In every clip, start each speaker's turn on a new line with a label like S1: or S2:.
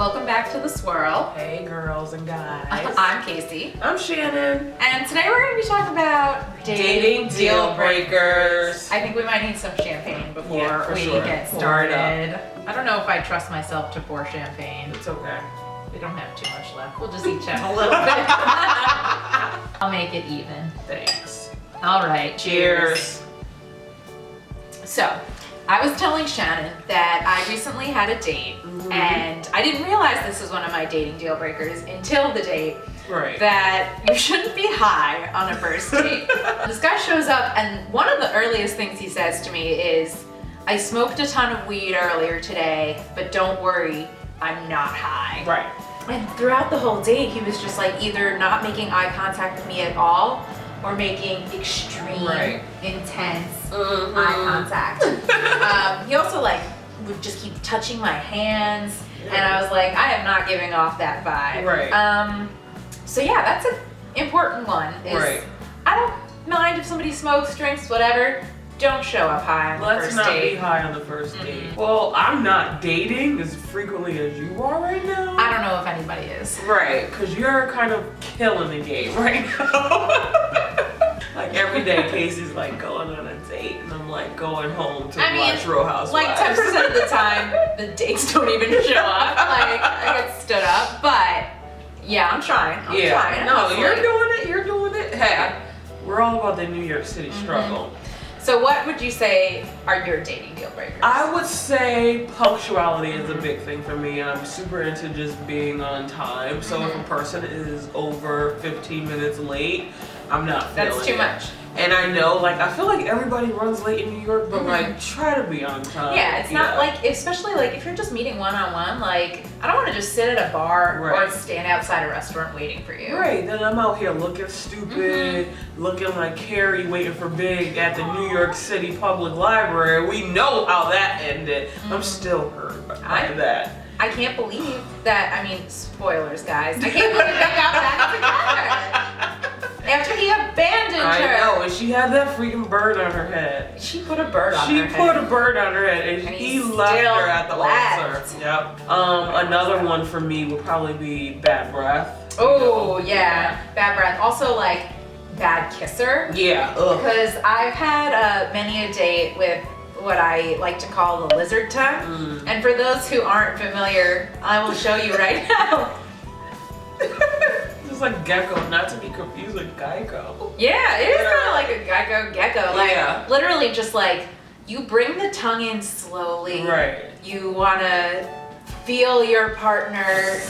S1: Welcome back to the Swirl.
S2: Hey girls and guys.
S1: I'm Casey.
S2: I'm Shannon.
S1: And today we're going to be talking about
S2: Dating deal breakers.
S1: I think we might need some champagne before we get
S2: Pour it
S1: started. I don't know if I trust myself to pour champagne.
S2: It's okay.
S1: We don't have too much left. We'll just each have a little bit. I'll make it even.
S2: Thanks.
S1: All right.
S2: Cheers.
S1: So, I was telling Shannon that I recently had a date, and I didn't realize this was one of my dating deal breakers until the date.
S2: Right.
S1: That you shouldn't be high on a first date. This guy shows up, and one of the earliest things he says to me is, "I smoked a ton of weed earlier today, but don't worry, I'm not high."
S2: Right.
S1: And throughout the whole date, he was just like either not making eye contact with me at all, or making extreme, intense eye contact. He also would just keep touching my hands, and I was like, I am not giving off that vibe.
S2: Right.
S1: So yeah, that's an important one. I don't mind if somebody smokes, drinks, whatever. Don't show up high on the
S2: Let's
S1: first
S2: not
S1: date.
S2: be high on the first date. Well, I'm not dating as frequently as you are right now.
S1: I don't know if anybody is.
S2: Right, because you're kind of killing the game right now. Like every day, Casey's like going on a date, and I'm like going home to watch Real Housewives.
S1: Like 10% of the time, the dates don't even show up. Like I get stood up, but yeah, I'm trying. I'm trying.
S2: No, you're doing it. You're doing it. Hey, we're all about the New York City struggle.
S1: So what would you say are your dating deal breakers?
S2: I would say punctuality is a big thing for me. I'm super into just being on time. So if a person is over 15 minutes late, I'm not feeling
S1: That's too much.
S2: And I know, I feel like everybody runs late in New York, but try to be on time.
S1: Yeah, it's not especially if you're just meeting one-on-one, I don't want to just sit at a bar or stand outside a restaurant waiting for you.
S2: Right, then I'm out here looking stupid, looking like Carrie waiting for Big at the New York City Public Library. We know how that ended. I'm still hurt by that.
S1: I can't believe that, spoilers guys, I can't believe they got back together. After he abandoned her.
S2: I know, and she had that freaking bird on her head.
S1: She put a bird on her head.
S2: She put a bird on her head, and he left her at the altar. Yep. Another one for me would probably be bad breath.
S1: Oh, yeah. Bad breath. Also, bad kisser.
S2: Yeah.
S1: Because I've had many a date with what I like to call the lizard tongue. And for those who aren't familiar, I will show you right now.
S2: It's like gecko, not to be confused with Geico.
S1: Yeah, it is kind of like a gecko. Literally just you bring the tongue in slowly.
S2: Right.
S1: You want to feel your partner,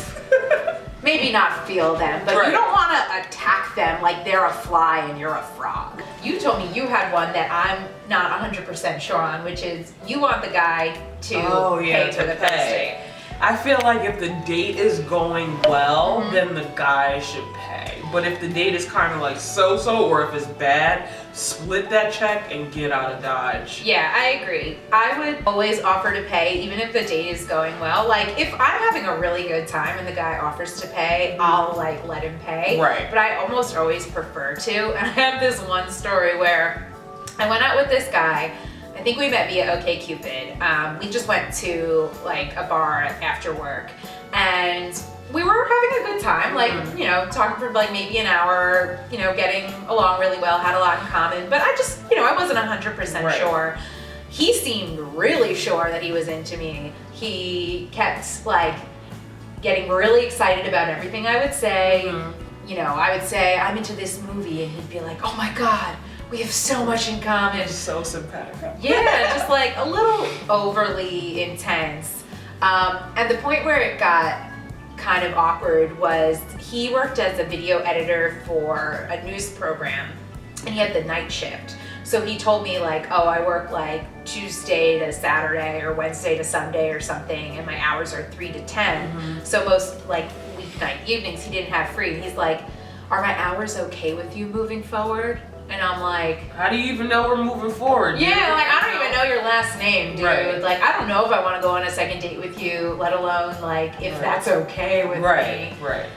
S1: maybe not feel them, but you don't want to attack them like they're a fly and you're a frog. You told me you had one that I'm not 100% sure on, which is you want the guy to pay for the first date.
S2: I feel like if the date is going well, then the guy should pay. But if the date is kind of so-so, or if it's bad, split that check and get out of Dodge.
S1: Yeah, I agree. I would always offer to pay, even if the date is going well. If I'm having a really good time and the guy offers to pay, I'll let him pay.
S2: Right.
S1: But I almost always prefer to. And I have this one story where I went out with this guy. I think we met via OkCupid. We just went to a bar after work, and we were having a good time, talking for maybe an hour, getting along really well, had a lot in common, but I just, I wasn't 100% sure. He seemed really sure that he was into me. He kept getting really excited about everything I would say. I would say, I'm into this movie, and he'd be like, oh my God, we have so much in common.
S2: So sympathetic.
S1: Yeah, just a little overly intense. And the point where it got kind of awkward was he worked as a video editor for a news program, and he had the night shift. So he told me oh, I work Tuesday to Saturday or Wednesday to Sunday or something, and my hours are 3 to 10. So most weeknight evenings he didn't have free. He's like, are my hours okay with you moving forward? And I'm like,
S2: how do you even know we're moving forward?
S1: Yeah, I don't even know your last name, dude. I don't know if I want to go on a second date with you, let alone if that's okay with me.
S2: Right.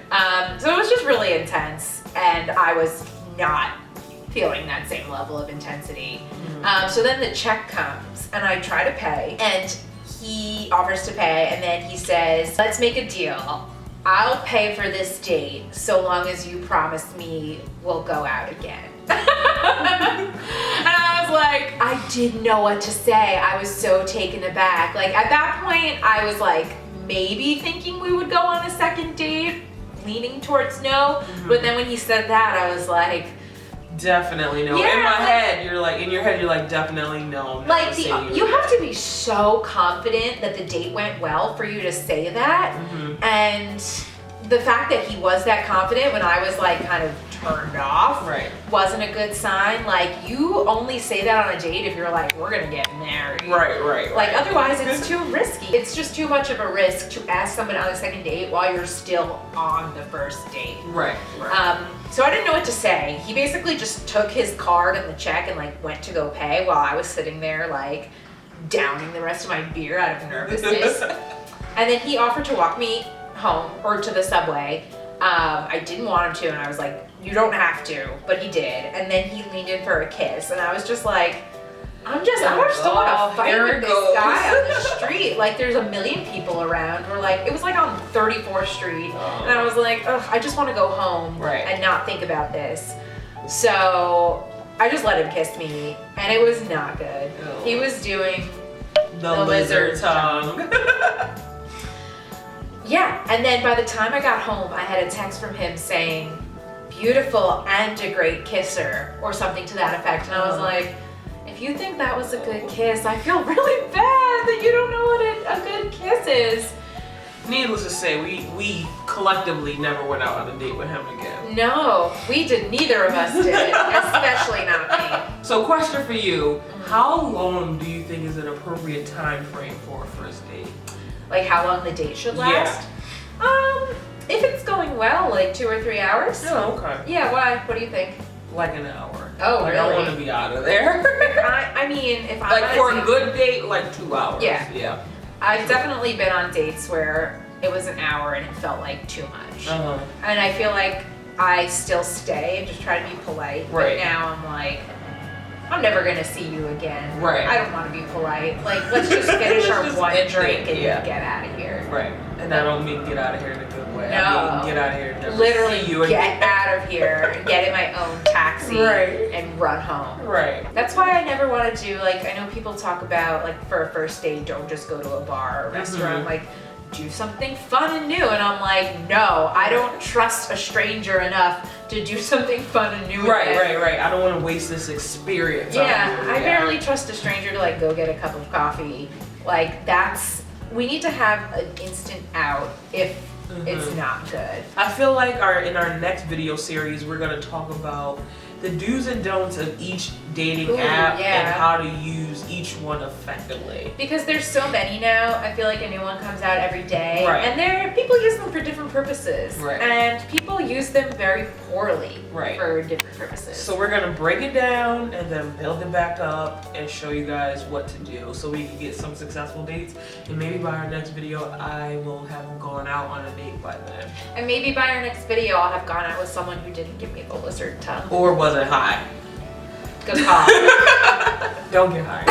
S1: So it was just really intense, and I was not feeling that same level of intensity. So then the check comes, and I try to pay, and he offers to pay, and then he says, let's make a deal. I'll pay for this date so long as you promise me we'll go out again. And I was like, I didn't know what to say. I was so taken aback. Like at that point, I was like maybe thinking we would go on a second date, leaning towards no. But then when he said that, I was like,
S2: definitely no.
S1: Yeah,
S2: in my
S1: like,
S2: head, you're like, in your head, you're like, definitely no.
S1: Like you have to be so confident that the date went well for you to say that. And the fact that he was that confident when I was like kind of turned off wasn't a good sign. Like you only say that on a date if you're like, we're gonna get married. Right. Like otherwise it's too risky. It's just too much of a risk to ask someone on a second date while you're still on the first date. Right. So I didn't know what to say. He basically just took his card and the check and like went to go pay while I was sitting there like downing the rest of my beer out of nervousness. And then he offered to walk me home or to the subway. I didn't want him to, and I was like, you don't have to, but he did. And then he leaned in for a kiss, and I was just like, I just don't want to fight with this guy on the street. Like there's a million people around. We're like, it was like on 34th Street, and I was like, ugh, I just want to go home and not think about this. So I just let him kiss me, and it was not good. He was doing
S2: the lizard tongue.
S1: Yeah, and then by the time I got home, I had a text from him saying, beautiful and a great kisser, or something to that effect. And I was like, if you think that was a good kiss, I feel really bad that you don't know what a good kiss is.
S2: Needless to say, we collectively never went out on a date with him again.
S1: No, we did. Neither of us did, especially not me.
S2: So question for you, how long do you think is an appropriate time frame for a first date?
S1: Like how long the date should last? If it's going well, like 2 or 3 hours.
S2: Oh, okay.
S1: Yeah, why? What do you think?
S2: Like an hour.
S1: Oh,
S2: like,
S1: really?
S2: I want to be out of there.
S1: I mean, if I'm
S2: like for a good date, like 2 hours.
S1: Yeah. I've definitely been on dates where it was an hour and it felt like too much. And I feel like I still stay and just try to be polite. But now I'm like, I'm never gonna see you again. I don't want to be polite. Like, let's just finish our one drink and get out of here.
S2: And I don't mean get out of here in a good way.
S1: No.
S2: I mean get out of here and never
S1: literally
S2: see you again.
S1: Get out of here and get in my own taxi and run home. That's why I never want to do, like, I know people talk about, like, for a first date, don't just go to a bar or a restaurant. Like, do something fun and new. And I'm like, no, I don't trust a stranger enough to do something fun and new.
S2: Right. I don't want to waste this experience.
S1: I barely trust a stranger to like go get a cup of coffee. Like we need to have an instant out if it's not good.
S2: I feel like in our next video series, we're gonna talk about the do's and don'ts of each dating app and how to use each one effectively.
S1: Because there's so many now, I feel like a new one comes out every day. And people use them for different purposes. And people use them very poorly for different purposes.
S2: So we're gonna break it down and then build it back up and show you guys what to do so we can get some successful dates. And maybe by our next video, I will have gone out on a date by then.
S1: And maybe by our next video, I'll have gone out with someone who didn't give me the lizard tongue.
S2: Or wasn't high.
S1: Good call.
S2: Don't get high.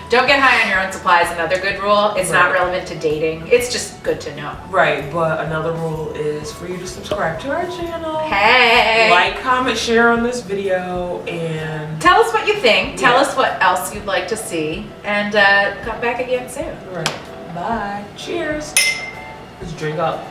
S1: Don't get high on your own supplies. Another good rule. It's not relevant to dating. It's just good to know.
S2: But another rule is for you to subscribe to our channel.
S1: Hey!
S2: Like, comment, share on this video, and
S1: tell us what you think. Tell us what else you'd like to see. And come back again soon.
S2: Bye. Cheers. Let's drink up.